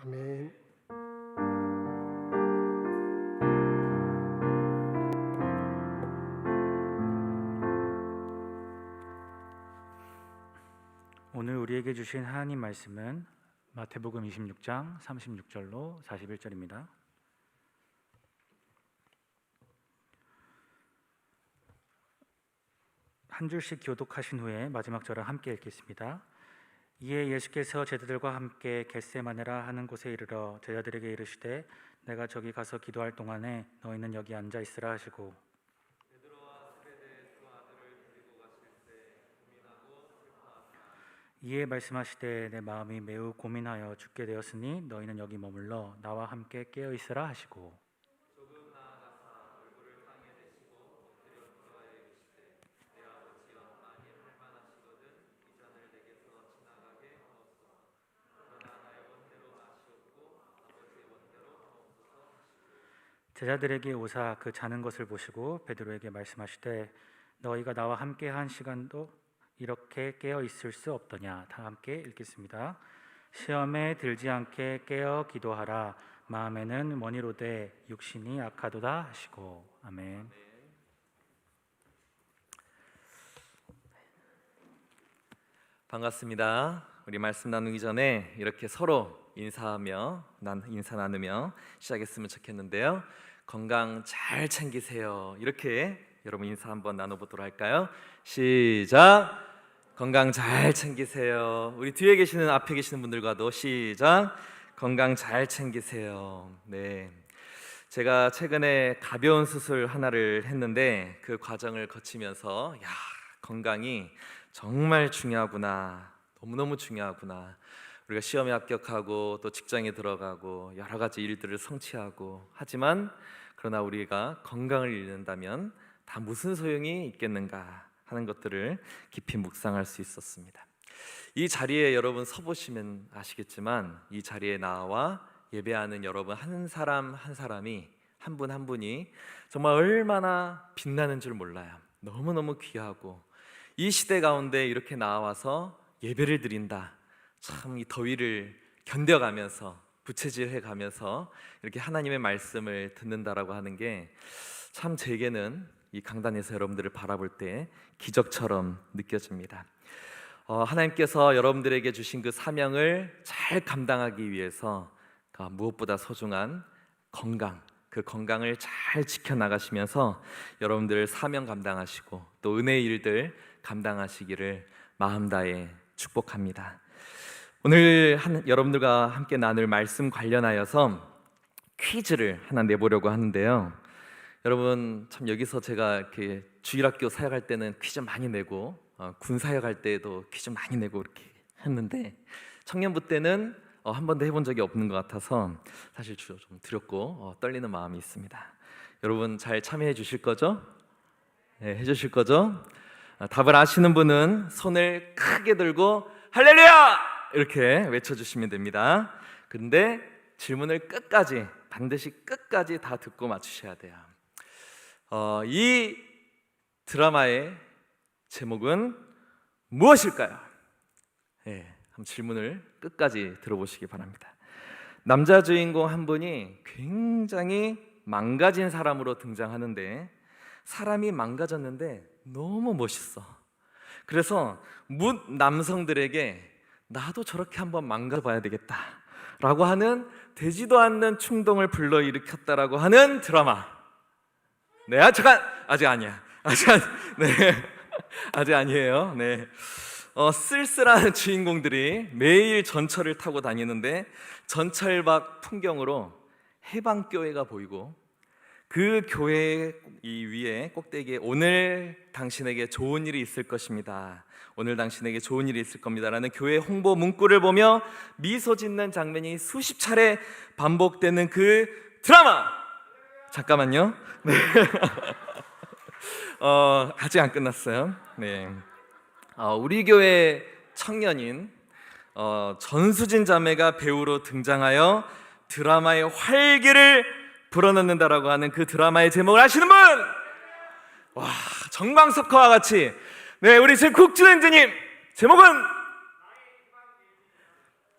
아멘. 오늘 우리에게 주신 하나님 말씀은 마태복음 26장 36절로 41절입니다. 한 줄씩 교독하신 후에 마지막 절을 함께 읽겠습니다. 이에 예수께서 제자들과 함께 겟세마네라 하는 곳에 이르러 제자들에게 이르시되 내가 저기 가서 기도할 동안에 너희는 여기 앉아 있으라 하시고 이에 말씀하시되 내 마음이 매우 고민하여 죽게 되었으니 너희는 여기 머물러 나와 함께 깨어 있으라 하시고 제자들에게 오사 그 자는 것을 보시고 베드로에게 말씀하시되 너희가 나와 함께 한 시간도 이렇게 깨어 있을 수 없더냐. 다 함께 읽겠습니다. 시험에 들지 않게 깨어 기도하라. 마음에는 원이로되 육신이 악하도다 하시고. 아멘. 반갑습니다. 우리 말씀 나누기 전에 이렇게 서로 인사 나누며 시작했으면 좋겠는데요. 건강 잘 챙기세요. 이렇게 여러분 인사 한번 나눠보도록 할까요? 시작. 건강 잘 챙기세요. 우리 뒤에 계시는 앞에 계시는 분들과도 시작. 건강 잘 챙기세요. 네. 제가 최근에 가벼운 수술 하나를 했는데 그 과정을 거치면서 건강이 정말 중요하구나. 너무너무 중요하구나. 우리가 시험에 합격하고 또 직장에 들어가고 여러 가지 일들을 성취하고 하지만 그러나 우리가 건강을 잃는다면 다 무슨 소용이 있겠는가 하는 것들을 깊이 묵상할 수 있었습니다. 이 자리에 여러분 서보시면 아시겠지만 이 자리에 나와 예배하는 여러분 한 사람 한 사람이 한 분 한 분이 정말 얼마나 빛나는 줄 몰라요. 너무너무 귀하고 이 시대 가운데 이렇게 나와서 예배를 드린다. 참 이 더위를 견뎌가면서 부채질해 가면서 이렇게 하나님의 말씀을 듣는다라고 하는 게 참 제게는 이 강단에서 여러분들을 바라볼 때 기적처럼 느껴집니다. 하나님께서 여러분들에게 주신 그 사명을 잘 감당하기 위해서 무엇보다 소중한 건강, 그 건강을 잘 지켜나가시면서 여러분들 사명 감당하시고 또 은혜의 일들 감당하시기를 마음 다해 축복합니다. 오늘 여러분들과 함께 나눌 말씀 관련하여서 퀴즈를 하나 내보려고 하는데요. 여러분 참 여기서 제가 이렇게 주일학교 사역할 때는 퀴즈 많이 내고 군 사역할 때도 퀴즈 많이 내고 이렇게 했는데 청년부 때는 한 번도 해본 적이 없는 것 같아서 사실 좀 두렵고 떨리는 마음이 있습니다. 여러분 잘 참여해 주실 거죠? 네, 해주실 거죠? 답을 아시는 분은 손을 크게 들고 할렐루야! 이렇게 외쳐주시면 됩니다. 근데 질문을 반드시 끝까지 다 듣고 맞추셔야 돼요. 이 드라마의 제목은 무엇일까요? 네, 한번 질문을 끝까지 들어보시기 바랍니다. 남자 주인공 한 분이 굉장히 망가진 사람으로 등장하는데 사람이 망가졌는데 너무 멋있어. 그래서 묻 남성들에게 나도 저렇게 한번 망가봐야 되겠다 라고 하는 되지도 않는 충동을 불러일으켰다라고 하는 드라마. 네, 잠깐 아직 아니야. 아직 아니에요. 네. 쓸쓸한 주인공들이 매일 전철을 타고 다니는데 전철 밖 풍경으로 해방교회가 보이고 그 교회 이 위에 꼭대기에 오늘 당신에게 좋은 일이 있을 것입니다. 오늘 당신에게 좋은 일이 있을 겁니다 라는 교회 홍보 문구를 보며 미소 짓는 장면이 수십 차례 반복되는 그 드라마. 잠깐만요. 네. 아직 안 끝났어요. 네. 우리 교회 청년인 전수진 자매가 배우로 등장하여 드라마의 활기를 불어넣는다라고 하는 그 드라마의 제목을 아시는 분? 와, 정광석화와 같이 네, 우리 제 국주엔지님 제목은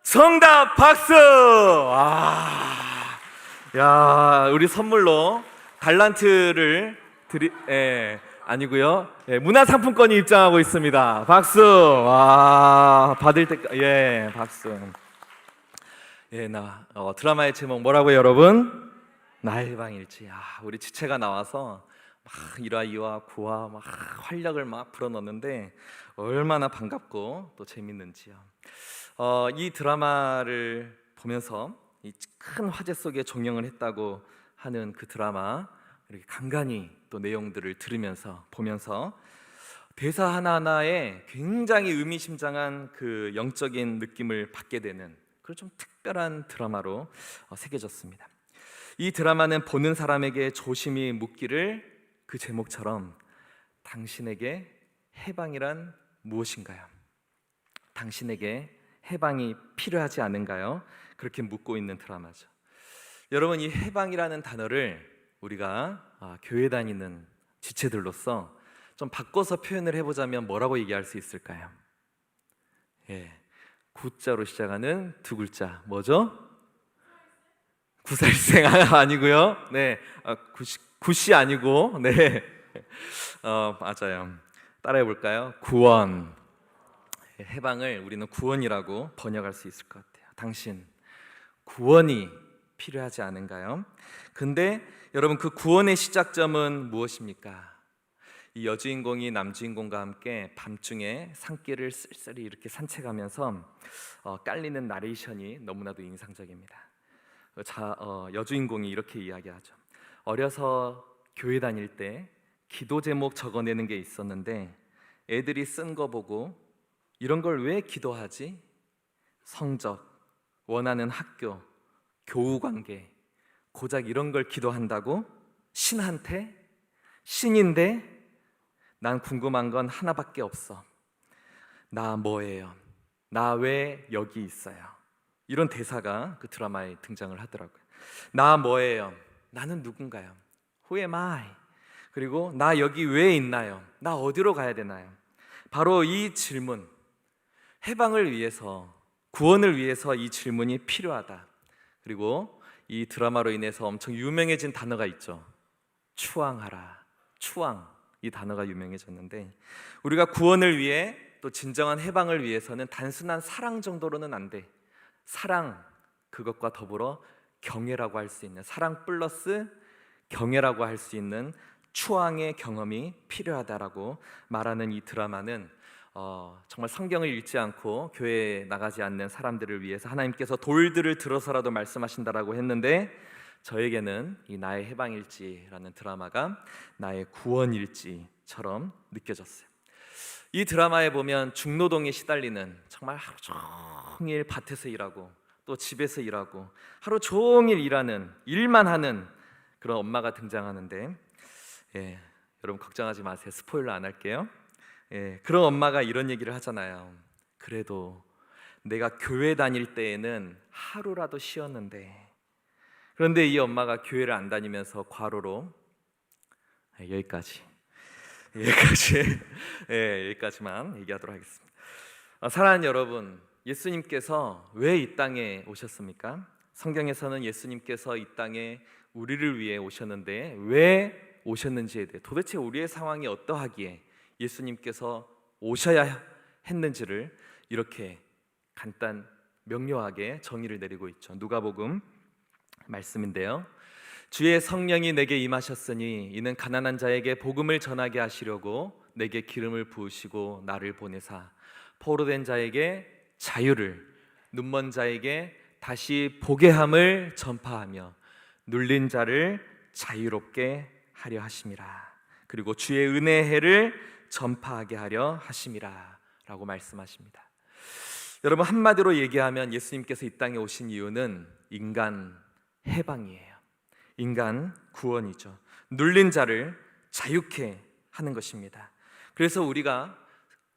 정답 박수! 야, 우리 선물로 달란트를 아니고요. 문화상품권이 입장하고 있습니다. 박수! 받을 때, 박수. 드라마의 제목 뭐라고요, 여러분? 나의 해방일지. 우리 지체가 나와서 막 1화, 2화, 9화 막 활력을 막 불어넣는데 얼마나 반갑고 또 재밌는지요. 이 드라마를 보면서 이 큰 화제 속에 종영을 했다고 하는 그 드라마, 이렇게 간간히 또 내용들을 들으면서 보면서 대사 하나하나에 굉장히 의미심장한 그 영적인 느낌을 받게 되는 그런 좀 특별한 드라마로 새겨졌습니다. 이 드라마는 보는 사람에게 조심히 묻기를 그 제목처럼 당신에게 해방이란 무엇인가요? 당신에게 해방이 필요하지 않은가요? 그렇게 묻고 있는 드라마죠. 여러분, 이 해방이라는 단어를 우리가 교회 다니는 지체들로서 좀 바꿔서 표현을 해보자면 뭐라고 얘기할 수 있을까요? 구자로 시작하는 두 글자 뭐죠? 구살생 아니고요. 굿이 아니고 맞아요. 따라해 볼까요? 구원. 해방을 우리는 구원이라고 번역할 수 있을 것 같아요. 당신 구원이 필요하지 않은가요? 근데 여러분, 그 구원의 시작점은 무엇입니까? 이 여주인공이 남주인공과 함께 밤중에 산길을 쓸쓸히 이렇게 산책하면서 깔리는 나레이션이 너무나도 인상적입니다. 여주인공이 이렇게 이야기하죠. 어려서 교회 다닐 때 기도 제목 적어내는 게 있었는데 애들이 쓴 거 보고 이런 걸 왜 기도하지? 성적, 원하는 학교, 교우 관계, 고작 이런 걸 기도한다고? 신한테? 신인데 난 궁금한 건 하나밖에 없어. 나 뭐예요? 나 왜 여기 있어요? 이런 대사가 그 드라마에 등장을 하더라고요. 나 뭐예요? 나는 누군가요? Who am I? 그리고 나 여기 왜 있나요? 나 어디로 가야 되나요? 바로 이 질문, 해방을 위해서, 구원을 위해서 이 질문이 필요하다. 그리고 이 드라마로 인해서 엄청 유명해진 단어가 있죠. 추앙하라. 추앙, 이 단어가 유명해졌는데, 우리가 구원을 위해 또 진정한 해방을 위해서는 단순한 사랑 정도로는 안 돼. 사랑, 그것과 더불어 경외라고 할 수 있는, 사랑 플러스 경외라고 할 수 있는 추앙의 경험이 필요하다라고 말하는 이 드라마는 정말 성경을 읽지 않고 교회에 나가지 않는 사람들을 위해서 하나님께서 돌들을 들어서라도 말씀하신다라고 했는데, 저에게는 이 나의 해방일지라는 드라마가 나의 구원일지처럼 느껴졌어요. 이 드라마에 보면 중노동에 시달리는, 정말 하루 종일 밭에서 일하고 또 집에서 일하고 하루 종일 일하는, 일만 하는 그런 엄마가 등장하는데, 여러분 걱정하지 마세요. 스포일러 안 할게요. 그런 엄마가 이런 얘기를 하잖아요. 그래도 내가 교회 다닐 때에는 하루라도 쉬었는데. 그런데 이 엄마가 교회를 안 다니면서 과로로 여기까지만 얘기하도록 하겠습니다. 사랑하는 여러분, 예수님께서 왜 이 땅에 오셨습니까? 성경에서는 예수님께서 이 땅에 우리를 위해 오셨는데 왜 오셨는지에 대해, 도대체 우리의 상황이 어떠하기에 예수님께서 오셔야 했는지를 이렇게 명료하게 정의를 내리고 있죠. 누가복음 말씀인데요. 주의 성령이 내게 임하셨으니 이는 가난한 자에게 복음을 전하게 하시려고 내게 기름을 부으시고 나를 보내사 포로된 자에게 자유를, 눈먼 자에게 다시 보게 함을 전파하며 눌린 자를 자유롭게 하려 하심이라. 그리고 주의 은혜의 해를 전파하게 하려 하심이라 라고 말씀하십니다. 여러분, 한마디로 얘기하면 예수님께서 이 땅에 오신 이유는 인간 해방이에요. 인간 구원이죠. 눌린 자를 자유케 하는 것입니다. 그래서 우리가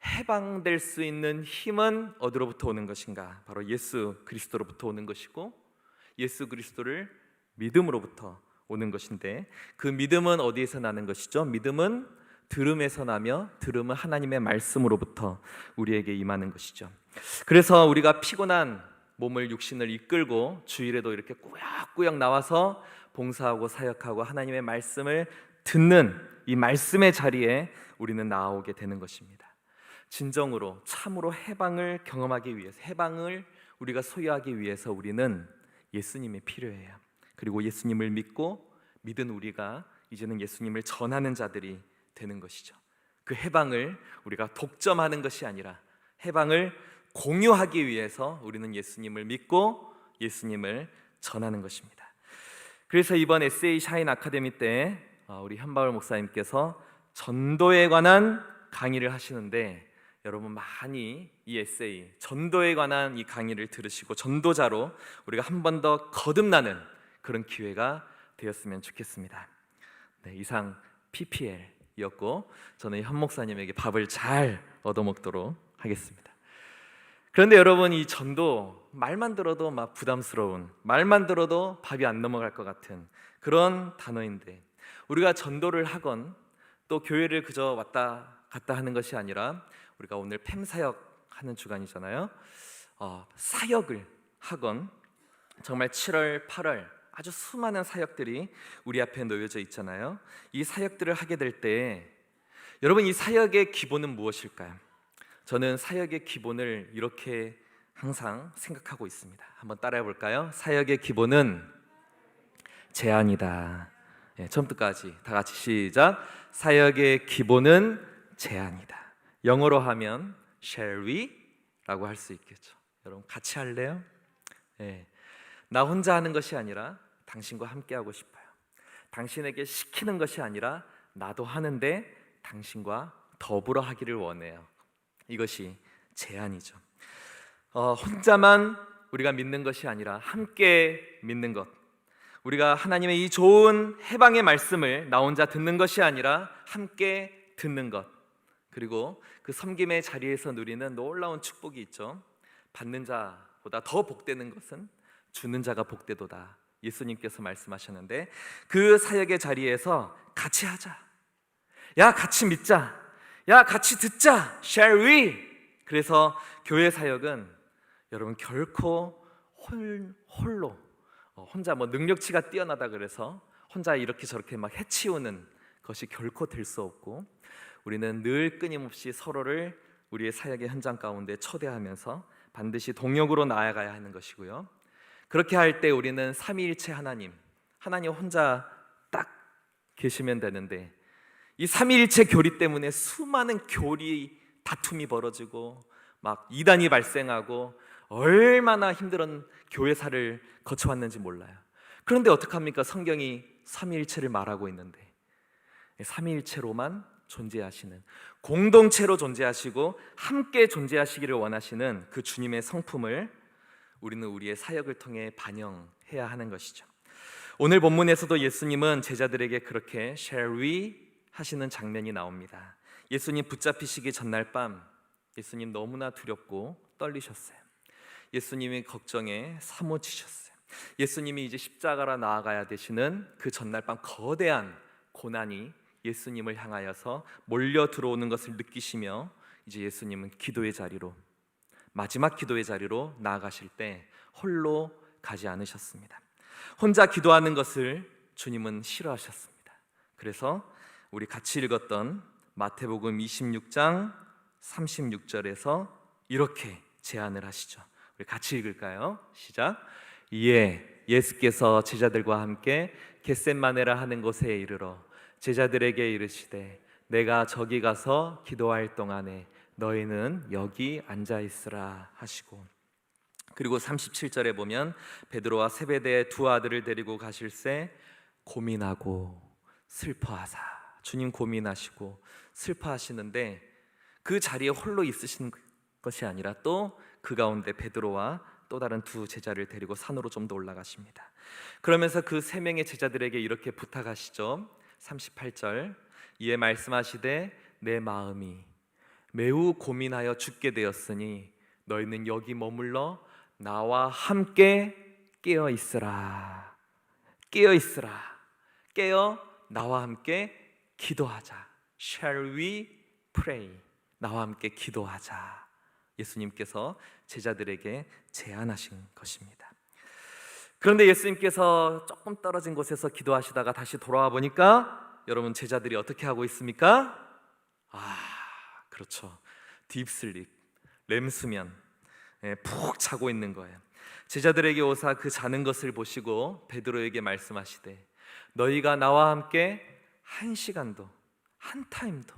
해방될 수 있는 힘은 어디로부터 오는 것인가? 바로 예수 그리스도로부터 오는 것이고, 예수 그리스도를 믿음으로부터 오는 것인데, 그 믿음은 어디에서 나는 것이죠? 믿음은 들음에서 나며 들음은 하나님의 말씀으로부터 우리에게 임하는 것이죠. 그래서 우리가 피곤한 몸을 육신을 이끌고 주일에도 이렇게 꾸역꾸역 나와서 봉사하고 사역하고 하나님의 말씀을 듣는 이 말씀의 자리에 우리는 나오게 되는 것입니다. 진정으로 참으로 해방을 경험하기 위해서, 해방을 우리가 소유하기 위해서 우리는 예수님이 필요해요. 그리고 예수님을 믿고 믿은 우리가 이제는 예수님을 전하는 자들이 되는 것이죠. 그 해방을 우리가 독점하는 것이 아니라 해방을 공유하기 위해서 우리는 예수님을 믿고 예수님을 전하는 것입니다. 그래서 이번 에세이 샤인 아카데미 때 우리 현바울 목사님께서 전도에 관한 강의를 하시는데, 여러분 많이 이 에세이 전도에 관한 이 강의를 들으시고 전도자로 우리가 한 번 더 거듭나는 그런 기회가 되었으면 좋겠습니다. 네, 이상 PPL이었고 저는 현 목사님에게 밥을 잘 얻어먹도록 하겠습니다. 그런데 여러분, 이 전도 말만 들어도 막 부담스러운, 말만 들어도 밥이 안 넘어갈 것 같은 그런 단어인데, 우리가 전도를 하건 또 교회를 그저 왔다 갔다 하는 것이 아니라 우리가 오늘 팸사역 하는 주간이잖아요. 사역을 하건 정말 7월, 8월 아주 수많은 사역들이 우리 앞에 놓여져 있잖아요. 이 사역들을 하게 될 때 여러분, 이 사역의 기본은 무엇일까요? 저는 사역의 기본을 이렇게 항상 생각하고 있습니다. 한번 따라해 볼까요? 사역의 기본은 제안이다. 처음부터까지 다 같이 시작. 사역의 기본은 제안이다. 영어로 하면 shall we? 라고 할 수 있겠죠. 여러분 같이 할래요? 나 혼자 하는 것이 아니라 당신과 함께 하고 싶어요. 당신에게 시키는 것이 아니라 나도 하는데 당신과 더불어 하기를 원해요. 이것이 제안이죠. 혼자만 우리가 믿는 것이 아니라 함께 믿는 것, 우리가 하나님의 이 좋은 해방의 말씀을 나 혼자 듣는 것이 아니라 함께 듣는 것, 그리고 그 섬김의 자리에서 누리는 놀라운 축복이 있죠. 받는 자보다 더 복되는 것은 주는 자가 복되도다. 예수님께서 말씀하셨는데, 그 사역의 자리에서 같이 하자, 야 같이 믿자, 야 같이 듣자, shall we? 그래서 교회 사역은 여러분 결코 홀로 혼자 능력치가 뛰어나다 그래서 혼자 이렇게 저렇게 막 해치우는 것이 결코 될 수 없고, 우리는 늘 끊임없이 서로를 우리의 사역의 현장 가운데 초대하면서 반드시 동역으로 나아가야 하는 것이고요. 그렇게 할 때 우리는 삼위일체 하나님 혼자 딱 계시면 되는데, 이 삼위일체 교리 때문에 수많은 교리 다툼이 벌어지고 막 이단이 발생하고 얼마나 힘든 교회사를 거쳐왔는지 몰라요. 그런데 어떡합니까? 성경이 삼위일체를 말하고 있는데, 삼위일체로만 존재하시는, 공동체로 존재하시고 함께 존재하시기를 원하시는 그 주님의 성품을 우리는 우리의 사역을 통해 반영해야 하는 것이죠. 오늘 본문에서도 예수님은 제자들에게 그렇게 shall we? 하시는 장면이 나옵니다. 예수님 붙잡히시기 전날 밤 예수님 너무나 두렵고 떨리셨어요. 예수님이 걱정에 사무치셨어요. 예수님이 이제 십자가로 나아가야 되시는 그 전날 밤 거대한 고난이 예수님을 향하여서 몰려 들어오는 것을 느끼시며 이제 예수님은 기도의 자리로, 마지막 기도의 자리로 나아가실 때 홀로 가지 않으셨습니다. 혼자 기도하는 것을 주님은 싫어하셨습니다. 그래서 우리 같이 읽었던 마태복음 26장 36절에서 이렇게 제안을 하시죠. 우리 같이 읽을까요? 시작. 이에 예수께서 제자들과 함께 겟셋마네라 하는 곳에 이르러 제자들에게 이르시되 내가 저기 가서 기도할 동안에 너희는 여기 앉아 있으라 하시고, 그리고 37절에 보면 베드로와 세베대의 두 아들을 데리고 가실새 고민하고 슬퍼하사, 주님 고민하시고 슬퍼하시는데 그 자리에 홀로 있으신 것이 아니라 또 그 가운데 베드로와 또 다른 두 제자를 데리고 산으로 좀 더 올라가십니다. 그러면서 그 세 명의 제자들에게 이렇게 부탁하시죠. 38절, 이에 말씀하시되 내 마음이 매우 고민하여 죽게 되었으니 너희는 여기 머물러 나와 함께 깨어 있으라. 깨어 있으라. 깨어 나와 함께 기도하자. Shall we pray? 나와 함께 기도하자. 예수님께서 제자들에게 제안하신 것입니다. 그런데 예수님께서 조금 떨어진 곳에서 기도하시다가 다시 돌아와 보니까 여러분 제자들이 어떻게 하고 있습니까? 그렇죠. 딥슬립, 렘수면, 푹 자고 있는 거예요. 제자들에게 오사 그 자는 것을 보시고 베드로에게 말씀하시되 너희가 나와 함께 한 시간도, 한 타임도,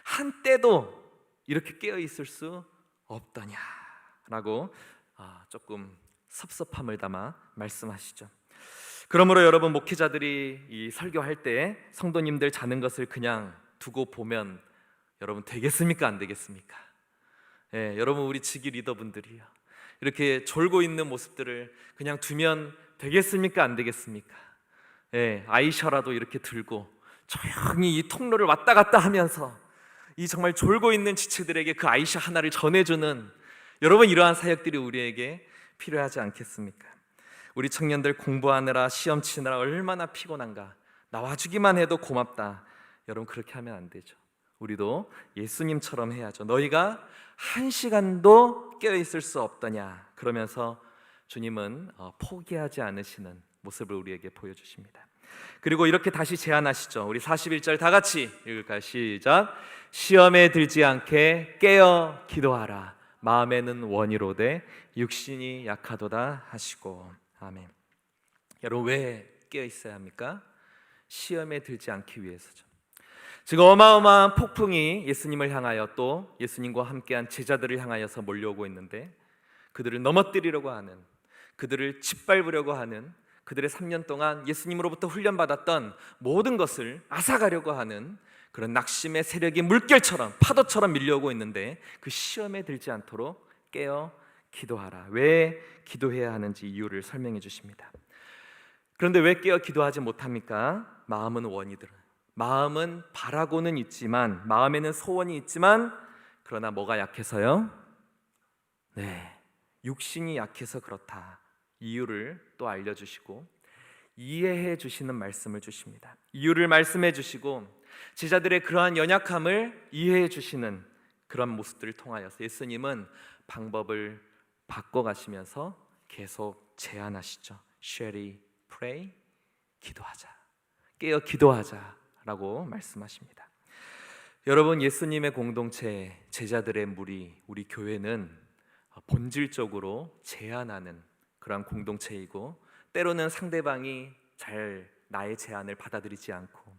한 때도 이렇게 깨어 있을 수 없더냐라고 조금 섭섭함을 담아 말씀하시죠. 그러므로 여러분 목회자들이 이 설교할 때 성도님들 자는 것을 그냥 두고 보면 여러분 되겠습니까? 안 되겠습니까? 여러분 우리 지기 리더분들이요, 이렇게 졸고 있는 모습들을 그냥 두면 되겠습니까? 안 되겠습니까? 아이셔라도 이렇게 들고 조용히 이 통로를 왔다 갔다 하면서 이 정말 졸고 있는 지체들에게 그 아이셔 하나를 전해주는 여러분 이러한 사역들이 우리에게 필요하지 않겠습니까? 우리 청년들 공부하느라 시험 치느라 얼마나 피곤한가, 나와주기만 해도 고맙다. 여러분 그렇게 하면 안 되죠. 우리도 예수님처럼 해야죠. 너희가 한 시간도 깨어있을 수 없더냐 그러면서 주님은 포기하지 않으시는 모습을 우리에게 보여주십니다. 그리고 이렇게 다시 제안하시죠. 우리 41절 다 같이 읽을까요? 시작. 시험에 들지 않게 깨어 기도하라. 마음에는 원이로되 육신이 약하도다 하시고. 아멘. 여러분 왜 깨어 있어야 합니까? 시험에 들지 않기 위해서죠. 지금 어마어마한 폭풍이 예수님을 향하여 또 예수님과 함께한 제자들을 향하여서 몰려오고 있는데 그들을 넘어뜨리려고 하는, 그들을 짓밟으려고 하는, 그들의 3년 동안 예수님으로부터 훈련받았던 모든 것을 앗아가려고 하는 그런 낙심의 세력이 물결처럼 파도처럼 밀려오고 있는데 그 시험에 들지 않도록 깨어 기도하라. 왜 기도해야 하는지 이유를 설명해 주십니다. 그런데 왜 깨어 기도하지 못합니까? 마음은 원이들. 마음은 바라고는 있지만, 마음에는 소원이 있지만, 그러나 뭐가 약해서요? 육신이 약해서 그렇다. 이유를 또 알려주시고 이해해 주시는 말씀을 주십니다. 이유를 말씀해 주시고 제자들의 그러한 연약함을 이해해 주시는 그런 모습들을 통하여서 예수님은 방법을 바꿔가시면서 계속 제안하시죠. Shall we pray? 기도하자. 깨어 기도하자 라고 말씀하십니다. 여러분 예수님의 공동체, 제자들의 무리, 우리 교회는 본질적으로 제안하는 그런 공동체이고 때로는 상대방이 잘 나의 제안을 받아들이지 않고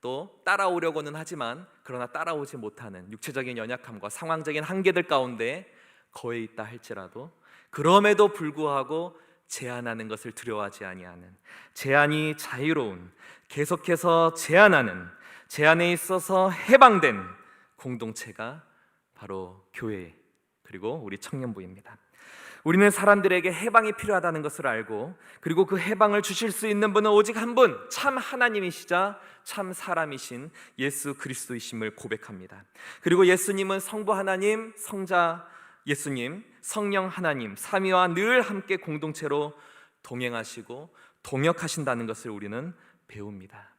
또 따라오려고는 하지만 그러나 따라오지 못하는 육체적인 연약함과 상황적인 한계들 가운데 거해 있다 할지라도 그럼에도 불구하고 제안하는 것을 두려워하지 아니하는, 제안이 자유로운, 계속해서 제안하는, 제안에 있어서 해방된 공동체가 바로 교회 그리고 우리 청년부입니다. 우리는 사람들에게 해방이 필요하다는 것을 알고 그리고 그 해방을 주실 수 있는 분은 오직 한 분, 참 하나님이시자 참 사람이신 예수 그리스도이심을 고백합니다. 그리고 예수님은 성부 하나님, 성자 예수님, 성령 하나님 삼위와 늘 함께 공동체로 동행하시고 동역하신다는 것을 우리는 배웁니다.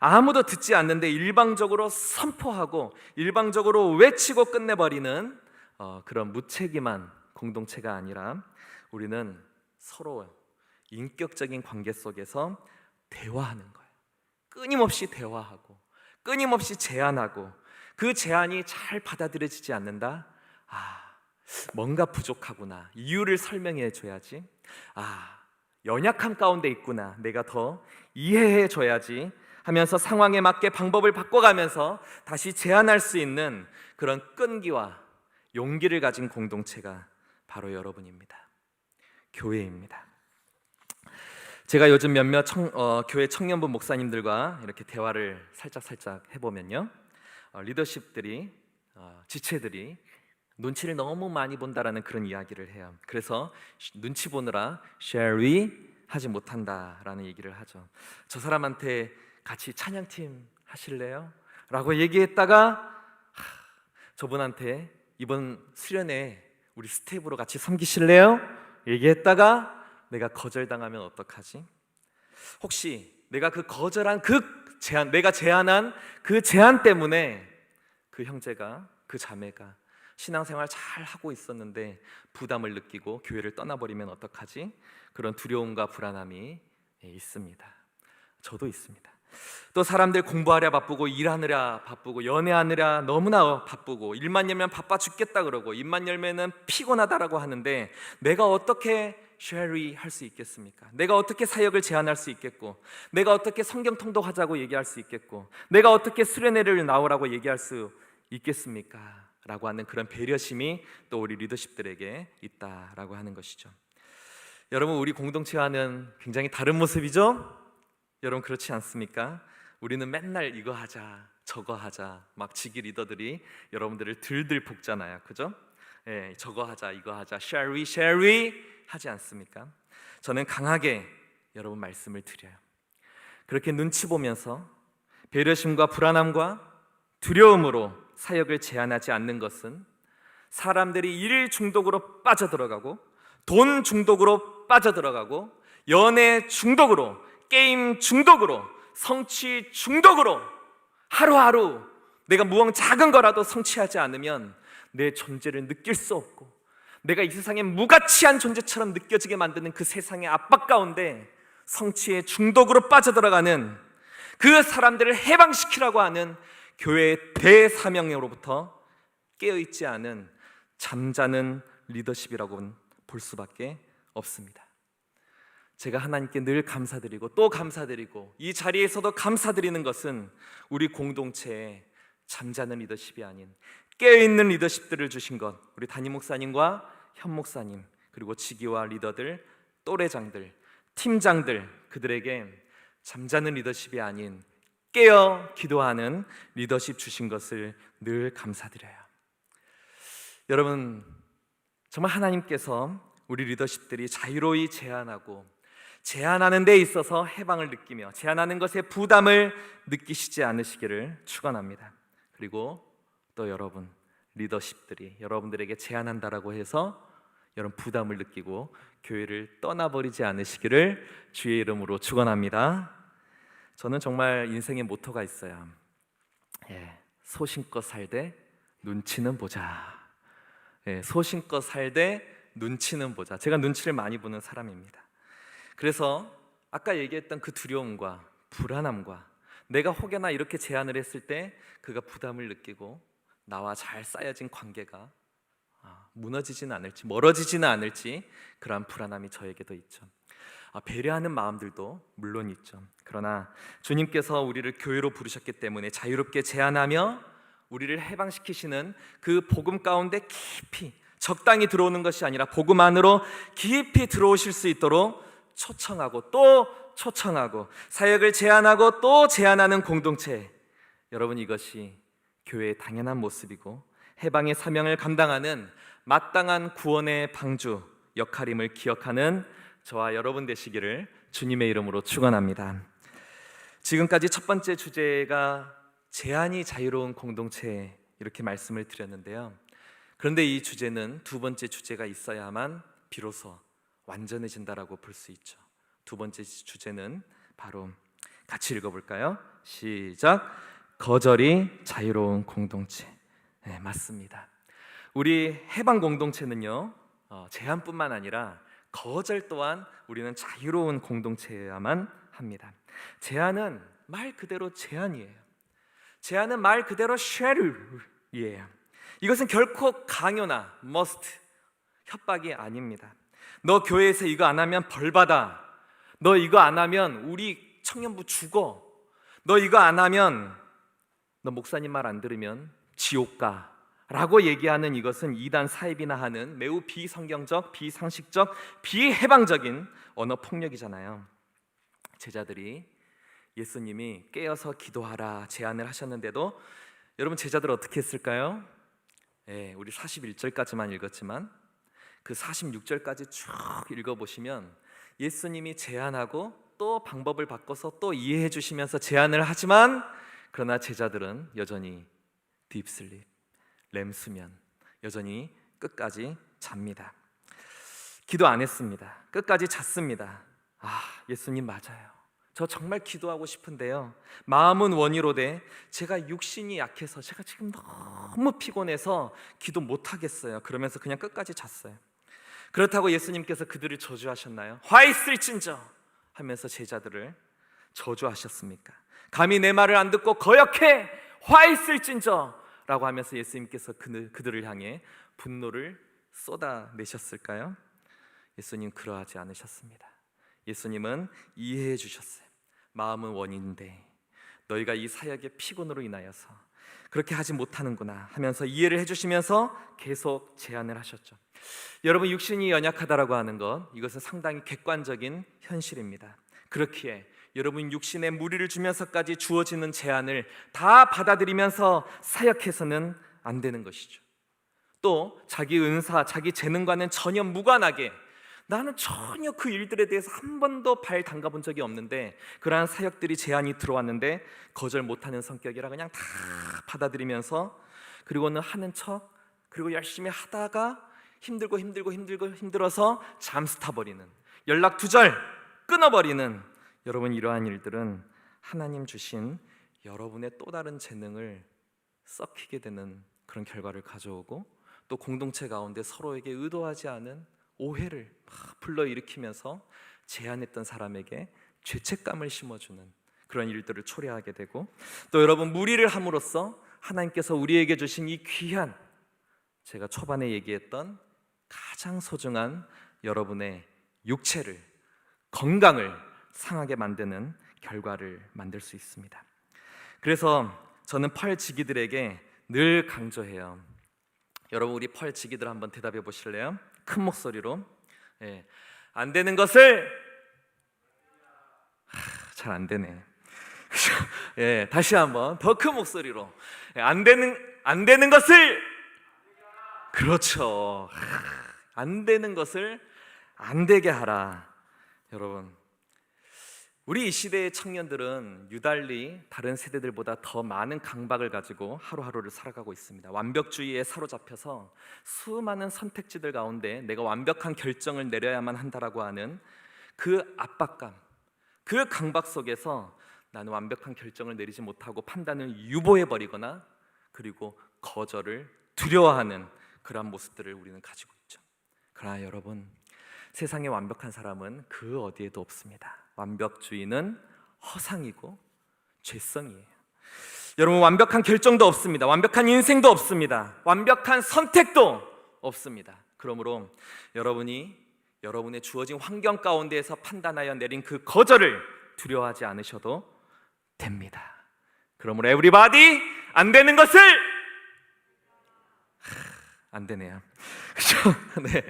아무도 듣지 않는데 일방적으로 선포하고 일방적으로 외치고 끝내버리는 그런 무책임한 공동체가 아니라 우리는 서로 인격적인 관계 속에서 대화하는 거예요. 끊임없이 대화하고 끊임없이 제안하고 그 제안이 잘 받아들여지지 않는다? 뭔가 부족하구나. 이유를 설명해 줘야지. 연약함 가운데 있구나. 내가 더 이해해 줘야지 하면서 상황에 맞게 방법을 바꿔가면서 다시 제안할 수 있는 그런 끈기와 용기를 가진 공동체가 바로 여러분입니다. 교회입니다. 제가 요즘 몇몇 교회 청년부 목사님들과 이렇게 대화를 살짝 해보면요, 리더십들이 지체들이 눈치를 너무 많이 본다라는 그런 이야기를 해요. 그래서 눈치 보느라 shall we 하지 못한다라는 얘기를 하죠. 저 사람한테 같이 찬양팀 하실래요? 라고 얘기했다가 저분한테 이번 수련회 우리 스텝으로 같이 섬기실래요? 얘기했다가 내가 거절당하면 어떡하지? 혹시 내가 그 거절한 내가 제안한 그 제안 때문에 그 형제가, 그 자매가 신앙생활 잘 하고 있었는데 부담을 느끼고 교회를 떠나버리면 어떡하지? 그런 두려움과 불안함이 있습니다. 저도 있습니다. 또 사람들 공부하랴 바쁘고 일하느라 바쁘고 연애하느라 너무나 바쁘고 일만 열면 바빠 죽겠다 그러고 입만 열면은 피곤하다라고 하는데 내가 어떻게 쉐리 할 수 있겠습니까? 내가 어떻게 사역을 제안할 수 있겠고, 내가 어떻게 성경 통독하자고 얘기할 수 있겠고, 내가 어떻게 수련회를 나오라고 얘기할 수 있겠습니까? 라고 하는 그런 배려심이 또 우리 리더십들에게 있다라고 하는 것이죠. 여러분, 우리 공동체와는 굉장히 다른 모습이죠? 여러분, 그렇지 않습니까? 우리는 맨날 이거 하자 저거 하자 막 지기 리더들이 여러분들을 들들 볶잖아요, 그죠? 예, 저거 하자 이거 하자 shall we 하지 않습니까? 저는 강하게 여러분 말씀을 드려요. 그렇게 눈치 보면서 배려심과 불안함과 두려움으로 사역을 제안하지 않는 것은 사람들이 일 중독으로 빠져들어가고 돈 중독으로 빠져들어가고 연애 중독으로 게임 중독으로 성취 중독으로 하루하루 내가 무언가 작은 거라도 성취하지 않으면 내 존재를 느낄 수 없고 내가 이 세상에 무가치한 존재처럼 느껴지게 만드는 그 세상의 압박 가운데 성취의 중독으로 빠져들어가는 그 사람들을 해방시키라고 하는 교회의 대사명으로부터 깨어있지 않은 잠자는 리더십이라고는 볼 수밖에 없습니다. 제가 하나님께 늘 감사드리고 또 감사드리고 이 자리에서도 감사드리는 것은 우리 공동체에 잠자는 리더십이 아닌 깨어있는 리더십들을 주신 것, 우리 담임 목사님과 현 목사님 그리고 지기와 리더들, 또래장들, 팀장들, 그들에게 잠자는 리더십이 아닌 깨어 기도하는 리더십 주신 것을 늘 감사드려요. 여러분, 정말 하나님께서 우리 리더십들이 자유로이 제안하고 제안하는 데 있어서 해방을 느끼며 제안하는 것에 부담을 느끼시지 않으시기를 축원합니다. 그리고 또 여러분 리더십들이 여러분들에게 제안한다라고 해서 여러분 부담을 느끼고 교회를 떠나버리지 않으시기를 주의 이름으로 축원합니다. 저는 정말 인생의 모토가 있어요. 소신껏 살되 눈치는 보자. 소신껏 살되 눈치는 보자. 제가 눈치를 많이 보는 사람입니다. 그래서 아까 얘기했던 그 두려움과 불안함과 내가 혹여나 이렇게 제안을 했을 때 그가 부담을 느끼고 나와 잘 쌓여진 관계가 무너지지는 않을지 멀어지지는 않을지 그러한 불안함이 저에게도 있죠. 배려하는 마음들도 물론 있죠. 그러나 주님께서 우리를 교회로 부르셨기 때문에 자유롭게 제안하며 우리를 해방시키시는 그 복음 가운데 깊이 적당히 들어오는 것이 아니라 복음 안으로 깊이 들어오실 수 있도록 초청하고 또 초청하고 사역을 제안하고 또 제안하는 공동체, 여러분 이것이 교회의 당연한 모습이고 해방의 사명을 감당하는 마땅한 구원의 방주 역할임을 기억하는 저와 여러분 되시기를 주님의 이름으로 축원합니다. 지금까지 첫 번째 주제가 제안이 자유로운 공동체 이렇게 말씀을 드렸는데요. 그런데 이 주제는 두 번째 주제가 있어야만 비로소 완전해진다라고 볼 수 있죠. 두 번째 주제는 바로 같이 읽어볼까요? 시작. 거절이 자유로운 공동체. 네, 맞습니다. 우리 해방 공동체는요 제안뿐만 아니라 거절 또한 우리는 자유로운 공동체여야만 합니다. 제안은 말 그대로 제안이에요. 제안은 말 그대로 쉐르이에요. 이것은 결코 강요나 must, 협박이 아닙니다. 너 교회에서 이거 안 하면 벌 받아. 너 이거 안 하면 우리 청년부 죽어. 너 이거 안 하면 너 목사님 말 안 들으면 지옥 가 라고 얘기하는 이것은 이단 사입이나 하는 매우 비성경적, 비상식적, 비해방적인 언어 폭력이잖아요. 제자들이 예수님이 깨어서 기도하라 제안을 하셨는데도 여러분 제자들 어떻게 했을까요? 우리 41절까지만 읽었지만 그 46절까지 쭉 읽어보시면 예수님이 제안하고 또 방법을 바꿔서 또 이해해 주시면서 제안을 하지만 그러나 제자들은 여전히 딥슬립, 렘수면, 여전히 끝까지 잡니다. 기도 안 했습니다. 끝까지 잤습니다. 예수님 맞아요. 저 정말 기도하고 싶은데요, 마음은 원이로되 제가 육신이 약해서 제가 지금 너무 피곤해서 기도 못하겠어요. 그러면서 그냥 끝까지 잤어요. 그렇다고 예수님께서 그들을 저주하셨나요? 화 있을진저 하면서 제자들을 저주하셨습니까? 감히 내 말을 안 듣고 거역해 화 있을진저 라고 하면서 예수님께서 그들을 향해 분노를 쏟아내셨을까요? 예수님 그러하지 않으셨습니다. 예수님은 이해해 주셨어요. 마음은 원인데 너희가 이 사역의 피곤으로 인하여서 그렇게 하지 못하는구나 하면서 이해를 해주시면서 계속 제안을 하셨죠. 여러분, 육신이 연약하다라고 하는 것, 이것은 상당히 객관적인 현실입니다. 그렇기에 여러분, 육신에 무리를 주면서까지 주어지는 제안을 다 받아들이면서 사역해서는 안 되는 것이죠. 또 자기 은사, 자기 재능과는 전혀 무관하게 나는 전혀 그 일들에 대해서 한 번도 발 담가본 적이 없는데 그러한 사역들이 제안이 들어왔는데 거절 못하는 성격이라 그냥 다 받아들이면서 그리고는 하는 척, 그리고 열심히 하다가 힘들어서 잠수 타버리는, 연락 두절 끊어버리는, 여러분, 이러한 일들은 하나님 주신 여러분의 또 다른 재능을 썩히게 되는 그런 결과를 가져오고, 또 공동체 가운데 서로에게 의도하지 않은 오해를 막 불러일으키면서 제안했던 사람에게 죄책감을 심어주는 그런 일들을 초래하게 되고, 또 여러분, 무리를 함으로써 하나님께서 우리에게 주신 이 귀한, 제가 초반에 얘기했던 가장 소중한 여러분의 육체를, 건강을 상하게 만드는 결과를 만들 수 있습니다. 그래서 저는 펄지기들에게 늘 강조해요. 여러분, 우리 펄지기들 한번 대답해 보실래요? 큰 목소리로. 안 되는 것을 잘 안 되네. 다시 한번 더 큰 목소리로. 안 되는 것을, 그렇죠. 안 되는 것을 안 되게 하라. 여러분, 우리 이 시대의 청년들은 유달리 다른 세대들보다 더 많은 강박을 가지고 하루하루를 살아가고 있습니다. 완벽주의에 사로잡혀서 수많은 선택지들 가운데 내가 완벽한 결정을 내려야만 한다라고 하는 그 압박감, 그 강박 속에서 나는 완벽한 결정을 내리지 못하고 판단을 유보해버리거나 그리고 거절을 두려워하는 그러한 모습들을 우리는 가지고 있죠. 그러나 여러분, 세상에 완벽한 사람은 그 어디에도 없습니다. 완벽주의는 허상이고 죄성이에요. 여러분, 완벽한 결정도 없습니다. 완벽한 인생도 없습니다. 완벽한 선택도 없습니다. 그러므로 여러분의 주어진 환경 가운데에서 판단하여 내린 그 거절을 두려워하지 않으셔도 됩니다. 그러므로 에브리바디 안 되는 것을, 안 되네요. 그렇죠? 네,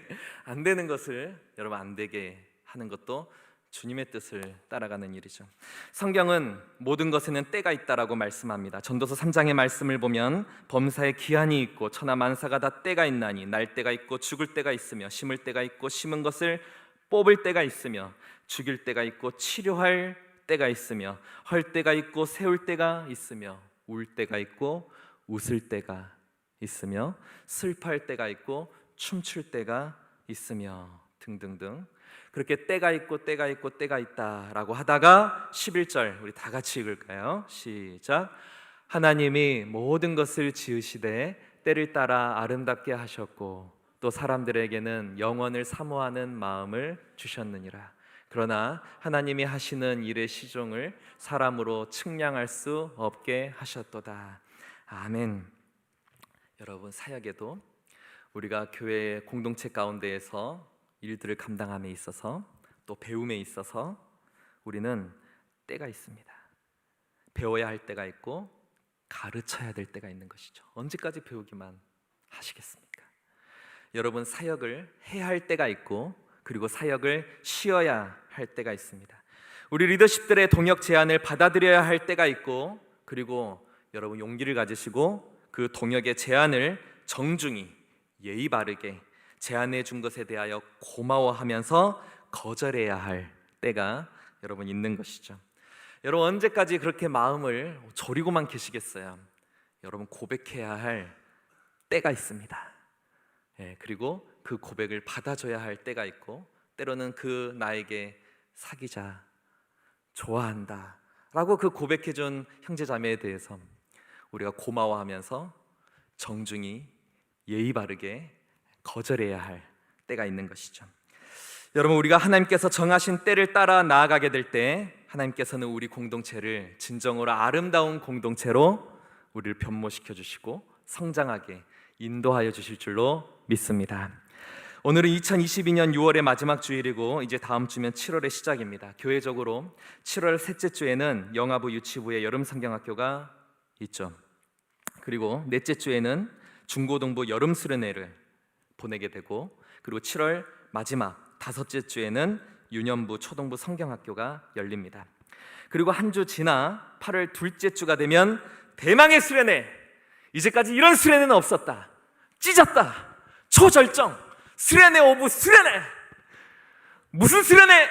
안 되는 것을 여러분 안 되게 하는 것도 주님의 뜻을 따라가는 일이죠. 성경은 모든 것에는 때가 있다라고 말씀합니다. 전도서 3장의 말씀을 보면 범사에 기한이 있고 천하만사가 다 때가 있나니 날 때가 있고 죽을 때가 있으며 심을 때가 있고 심은 것을 뽑을 때가 있으며 죽일 때가 있고 치료할 때가 있으며 헐 때가 있고 세울 때가 있으며 울 때가 있고 웃을 때가 있으며 슬퍼할 때가 있고 춤출 때가 있으며 등등등. 그렇게 때가 있고 때가 있다라고 하다가 11절 우리 다 같이 읽을까요? 시작. 하나님이 모든 것을 지으시되 때를 따라 아름답게 하셨고 또 사람들에게는 영원을 사모하는 마음을 주셨느니라. 그러나 하나님이 하시는 일의 시종을 사람으로 측량할 수 없게 하셨도다. 아멘. 여러분, 사역에도 우리가 교회 공동체 가운데에서 일들을 감당함에 있어서 또 배움에 있어서 우리는 때가 있습니다. 배워야 할 때가 있고 가르쳐야 될 때가 있는 것이죠. 언제까지 배우기만 하시겠습니까? 여러분, 사역을 해야 할 때가 있고 그리고 사역을 쉬어야 할 때가 있습니다. 우리 리더십들의 동역 제안을 받아들여야 할 때가 있고 그리고 여러분 용기를 가지시고 그 동역의 제안을 정중히 예의 바르게 제안해 준 것에 대하여 고마워하면서 거절해야 할 때가 여러분 있는 것이죠. 여러분, 언제까지 그렇게 마음을 졸이고만 계시겠어요? 여러분, 고백해야 할 때가 있습니다. 그리고 그 고백을 받아줘야 할 때가 있고 때로는 그 나에게 사귀자, 좋아한다 라고 그 고백해준 형제자매에 대해서 우리가 고마워하면서 정중히 예의 바르게 거절해야 할 때가 있는 것이죠. 여러분, 우리가 하나님께서 정하신 때를 따라 나아가게 될 때 하나님께서는 우리 공동체를 진정으로 아름다운 공동체로 우리를 변모시켜 주시고 성장하게 인도하여 주실 줄로 믿습니다. 오늘은 2022년 6월의 마지막 주일이고 이제 다음 주면 7월의 시작입니다. 교회적으로 7월 셋째 주에는 영아부 유치부의 여름 성경학교가 있죠. 그리고 넷째 주에는 중고등부 여름 수련회를 보내게 되고, 그리고 7월 마지막 다섯째 주에는 유년부 초등부 성경학교가 열립니다. 그리고 한 주 지나 8월 둘째 주가 되면 대망의 수련회. 이제까지 이런 수련회는 없었다. 찢었다. 초절정. 수련회 오브 수련회. 무슨 수련회?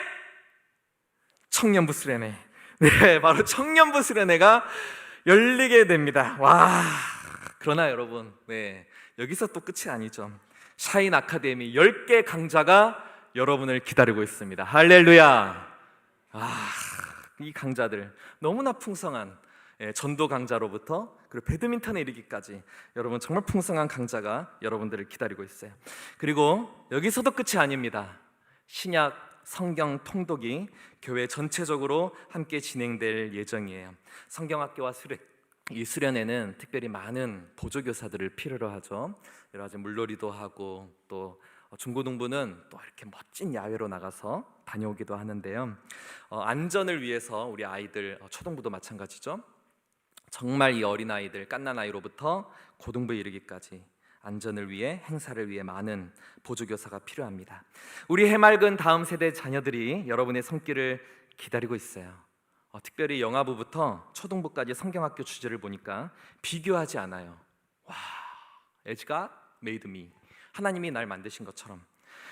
청년부 수련회. 네, 바로 청년부 수련회가 열리게 됩니다. 와, 그러나 여러분, 네, 여기서 또 끝이 아니죠. 샤인 아카데미 10개 강좌가 여러분을 기다리고 있습니다. 할렐루야. 이 강좌들 너무나 풍성한 전도 강좌로부터 그리고 배드민턴에 이르기까지 여러분 정말 풍성한 강좌가 여러분들을 기다리고 있어요. 그리고 여기서도 끝이 아닙니다. 신약 성경 통독이 교회 전체적으로 함께 진행될 예정이에요. 성경학교와 이 수련회는 특별히 많은 보조교사들을 필요로 하죠. 여러 가지 물놀이도 하고 또 중고등부는 또 이렇게 멋진 야외로 나가서 다녀오기도 하는데요. 안전을 위해서 우리 아이들, 초등부도 마찬가지죠. 정말 이 어린아이들, 갓난아이로부터 고등부에 이르기까지 안전을 위해, 행사를 위해 많은 보조교사가 필요합니다. 우리 해맑은 다음 세대 자녀들이 여러분의 손길을 기다리고 있어요. 특별히 영아부부터 초등부까지 성경학교 주제를 보니까 비교하지 않아요. 와, As God made me. 하나님이 날 만드신 것처럼.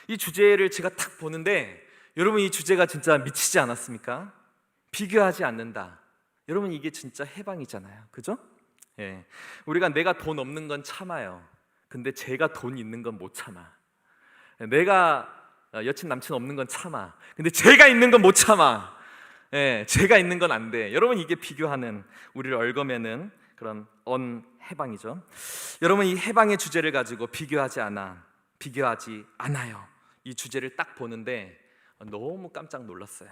이 주제를 제가 딱 보는데 여러분, 이 주제가 진짜 미치지 않았습니까? 비교하지 않는다. 여러분, 이게 진짜 해방이잖아요. 그죠? 예. 우리가 내가 돈 없는 건 참아요. 근데 제가 돈 있는 건 못 참아. 내가 여친 남친 없는 건 참아. 근데 제가 있는 건 못 참아. 예, 제가 있는 건 안 돼. 여러분, 이게 비교하는, 우리를 얽어매는 그런 해방이죠. 여러분, 이 해방의 주제를 가지고 비교하지 않아요. 이 주제를 딱 보는데 너무 깜짝 놀랐어요.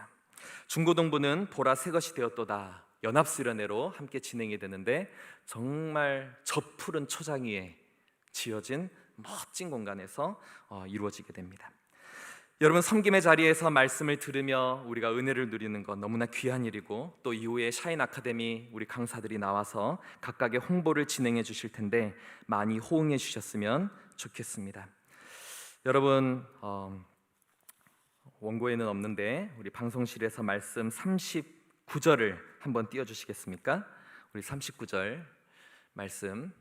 중고등부는 보라 새 것이 되었도다 연합수련회로 함께 진행이 되는데 정말 저 푸른 초장 위에 지어진 멋진 공간에서 이루어지게 됩니다. 여러분, 섬김의 자리에서 말씀을 들으며 우리가 은혜를 누리는 건 너무나 귀한 일이고, 또 이후에 샤인 아카데미 우리 강사들이 나와서 각각의 홍보를 진행해 주실 텐데 많이 호응해 주셨으면 좋겠습니다. 여러분, 원고에는 없는데 우리 방송실에서 말씀 39절을 한번 띄워주시겠습니까? 우리 39절 말씀,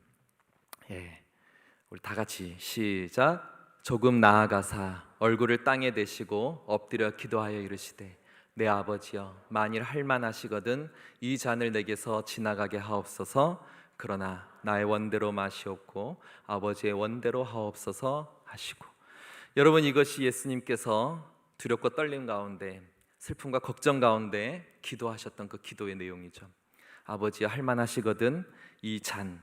우리 다 같이 시작. 조금 나아가사 얼굴을 땅에 대시고 엎드려 기도하여 이르시되, 내 아버지여, 만일 할만하시거든 이 잔을 내게서 지나가게 하옵소서. 그러나 나의 원대로 마시옵고 아버지의 원대로 하옵소서 하시고. 여러분, 이것이 예수님께서 두렵고 떨림 가운데, 슬픔과 걱정 가운데 기도하셨던 그 기도의 내용이죠. 아버지여, 할만하시거든 이 잔,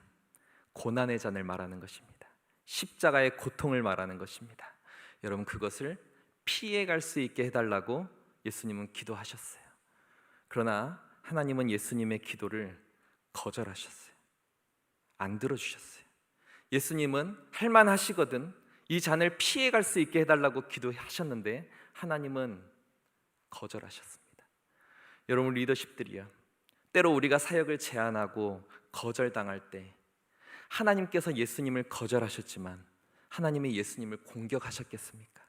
고난의 잔을 말하는 것입니다. 십자가의 고통을 말하는 것입니다. 여러분, 그것을 피해갈 수 있게 해달라고 예수님은 기도하셨어요. 그러나 하나님은 예수님의 기도를 거절하셨어요. 안 들어주셨어요. 예수님은 할만하시거든 이 잔을 피해갈 수 있게 해달라고 기도하셨는데 하나님은 거절하셨습니다. 여러분, 리더십들이요, 때로 우리가 사역을 제안하고 거절당할 때 하나님께서 예수님을 거절하셨지만 하나님이 예수님을 공격하셨겠습니까?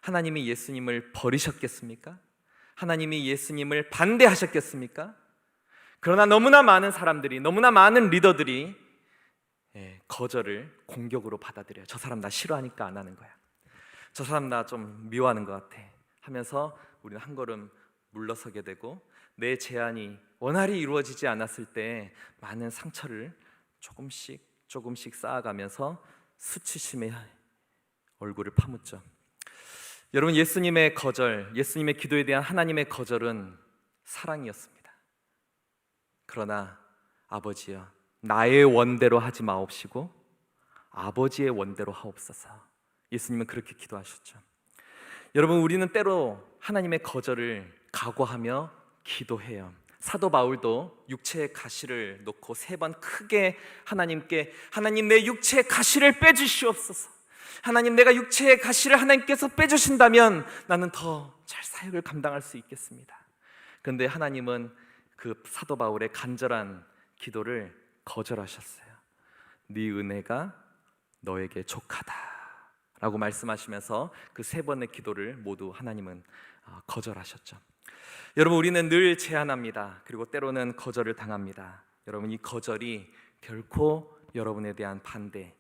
하나님이 예수님을 버리셨겠습니까? 하나님이 예수님을 반대하셨겠습니까? 그러나 너무나 많은 사람들이, 너무나 많은 리더들이 거절을 공격으로 받아들여요. 저 사람 나 싫어하니까 안 하는 거야. 저 사람 나 좀 미워하는 것 같아 하면서 우리는 한 걸음 물러서게 되고, 내 제안이 원활히 이루어지지 않았을 때 많은 상처를 조금씩 쌓아가면서 수치심의 얼굴을 파묻죠. 여러분, 예수님의 거절, 예수님의 기도에 대한 하나님의 거절은 사랑이었습니다. 그러나 아버지여, 나의 원대로 하지 마옵시고 아버지의 원대로 하옵소서. 예수님은 그렇게 기도하셨죠. 여러분, 우리는 때로 하나님의 거절을 각오하며 기도해요. 사도 바울도 육체의 가시를 놓고 3번 크게 하나님께, 하나님 내 육체의 가시를 빼주시옵소서. 하나님, 내가 육체의 가시를 하나님께서 빼주신다면 나는 더 잘 사역을 감당할 수 있겠습니다. 그런데 하나님은 그 사도 바울의 간절한 기도를 거절하셨어요. 네 은혜가 너에게 족하다 라고 말씀하시면서 그 3번의 기도를 모두 하나님은 거절하셨죠. 여러분, 우리는 늘 제안합니다. 그리고 때로는 거절을 당합니다. 여러분, 이 거절이 결코 여러분에 대한 반대,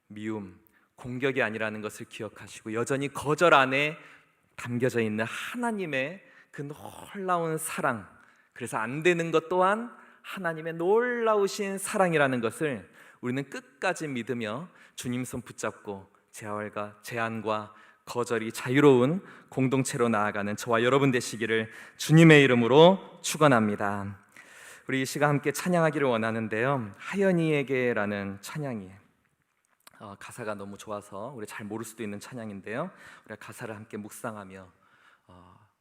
미움, 공격이 아니라는 것을 기억하시고 여전히 거절 안에 담겨져 있는 하나님의 그 놀라운 사랑, 그래서 안 되는 것 또한 하나님의 놀라우신 사랑이라는 것을 우리는 끝까지 믿으며 주님 손 붙잡고 제안과 거절이 자유로운 공동체로 나아가는 저와 여러분 되시기를 주님의 이름으로 축원합니다. 우리 이 시간 함께 찬양하기를 원하는데요, 하연이에게라는 찬양이에요. 가사가 너무 좋아서 우리 잘 모를 수도 있는 찬양인데요, 우리가 가사를 함께 묵상하며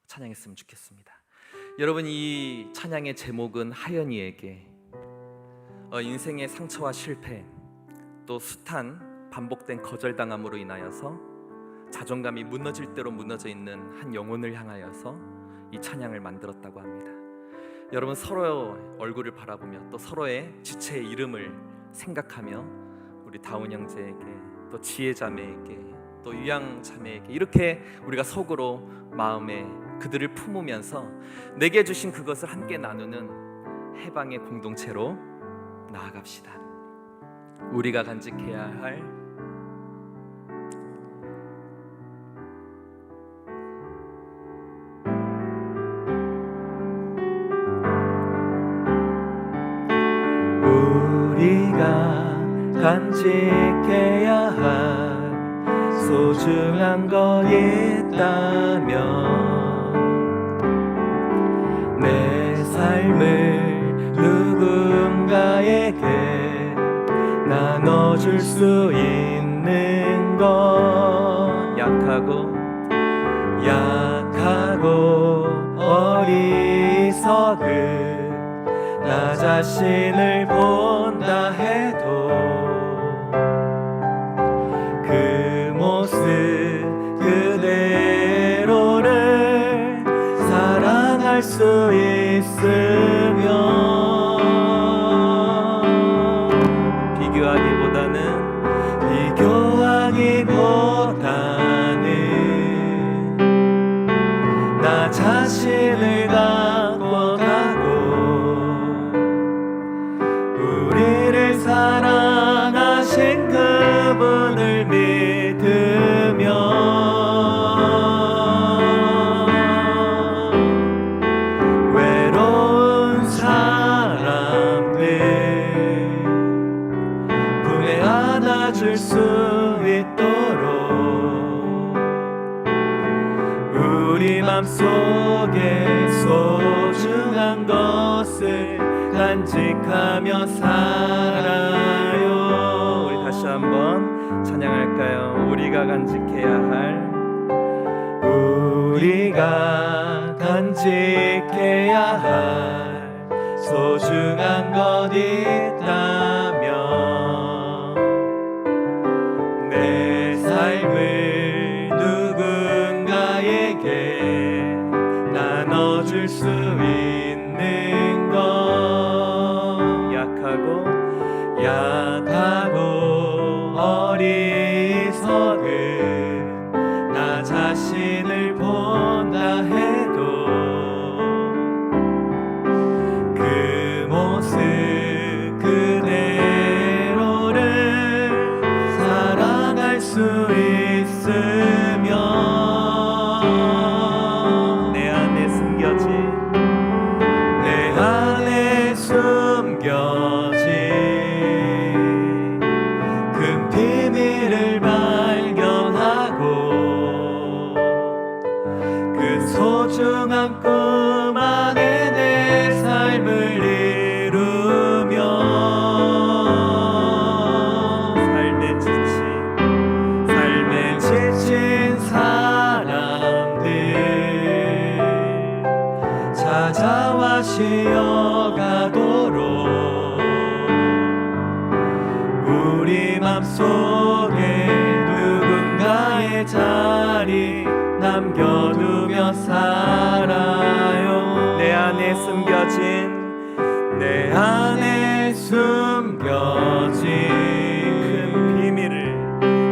찬양했으면 좋겠습니다. 여러분, 이 찬양의 제목은 하연이에게. 인생의 상처와 실패, 또 숱한 반복된 거절당함으로 인하여서 자존감이 무너질 대로 무너져 있는 한 영혼을 향하여서 이 찬양을 만들었다고 합니다. 여러분, 서로의 얼굴을 바라보며 또 서로의 지체의 이름을 생각하며 우리 다운 형제에게, 또 지혜 자매에게, 또 유양 자매에게 이렇게 우리가 속으로 마음에 그들을 품으면서 내게 주신 그것을 함께 나누는 해방의 공동체로 나아갑시다. 우리가 간직해야 할 우리가 간직해야 할 소중한 거 있다면 내 삶을 누군가에게 나눠줄 수 있는 것, 약하고 어리석은 나 자신을 본다 해도 그 모습 그대로를 사랑할 수 있으면 비교하기보다는 나 자신을 갖고 가고 우리를 사랑하신 그분을 믿으며 외로운 사람들 품에 안아줄 수 있도록 우리 맘속에 소중한 것을 간직하며 살아요. 우리 다시 한번 찬양할까요? 우리가 간직해야 할 소중한 것 있다면 내 삶을 누군가에게 나눠줄 수 있는 것, 약하고 어리석은 나 자신을 본다 해도 그 모습 그대로를 사랑할 수 있으면 내 안에 찾아와 쉬어가도록 우리 맘속에 누군가의 자리 남겨두며 살아요. 내 안에 숨겨진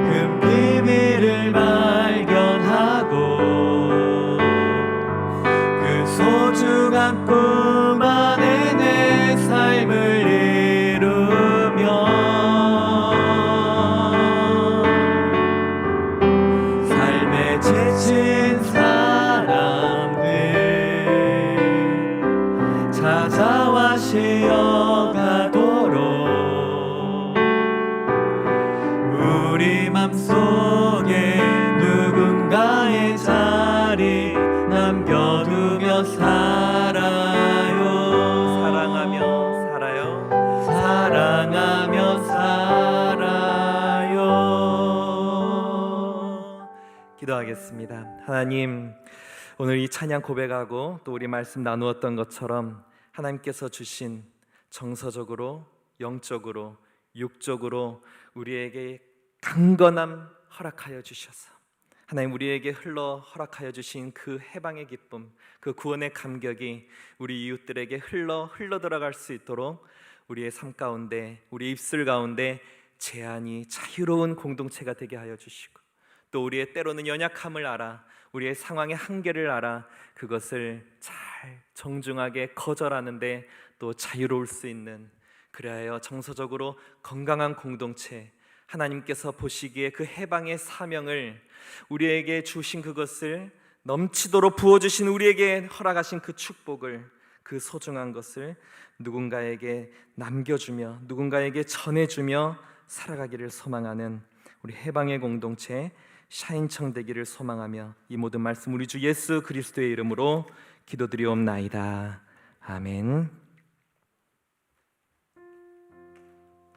큰 비밀을 발견하고 그 소중한 꿈 안에 내 삶을 이루며 삶에 지친 사람들 찾아와 쉬어가도록 우리 맘속에 누군가의 자리 남겨두며 살아요. 사랑하며 살아요. 사랑하며 살아요. 기도하겠습니다. 하나님, 오늘 이 찬양 고백하고 또 우리 말씀 나누었던 것처럼 하나님께서 주신 정서적으로, 영적으로, 육적으로 우리에게 강건함 허락하여 주셔서 하나님 우리에게 허락하여 주신 그 해방의 기쁨, 그 구원의 감격이 우리 이웃들에게 흘러 들어갈 수 있도록 우리의 삶 가운데, 우리 입술 가운데 제한이 자유로운 공동체가 되게 하여 주시고 또 우리의 때로는 연약함을 알아, 우리의 상황의 한계를 알아 그것을 잘 정중하게 거절하는데 또 자유로울 수 있는, 그래야 정서적으로 건강한 공동체, 하나님께서 보시기에 그 해방의 사명을 우리에게 주신 그것을 넘치도록 부어주신 우리에게 허락하신 그 축복을, 그 소중한 것을 누군가에게 남겨주며 누군가에게 전해주며 살아가기를 소망하는 우리 해방의 공동체 샤인청 되기를 소망하며 이 모든 말씀 우리 주 예수 그리스도의 이름으로 기도드리옵나이다. 아멘.